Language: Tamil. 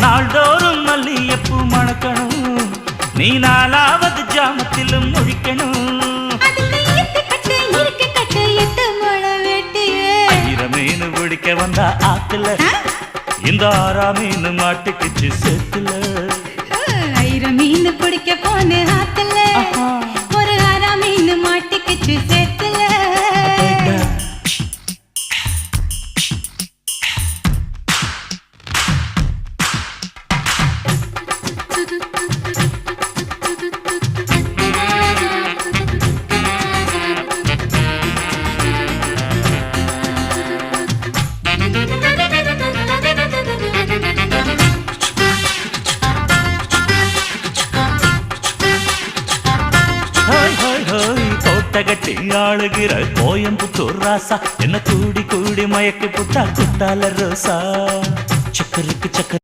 நாள்தோறும் மல்லியப்பூ மணக்கணும், நீ நாலாவது ஜாமத்திலும் முழிக்கணும். மீன் பிடிக்க வந்தா ஆத்துல, இந்த ஆறா மீன் மாட்டுக்குச்சு சேத்துல. மீன் பிடிக்க போன ஆத்துல, ஒரு ஆறா மீன் மாட்டுக்குச்சு சேத்துல. கட்டி ஆளுகிற கோயம்புத்தூர் ராசா, என்ன கூடி கூடி மயக்கி புட்டா குத்தால ரோசா. சக்கருக்கு சக்கர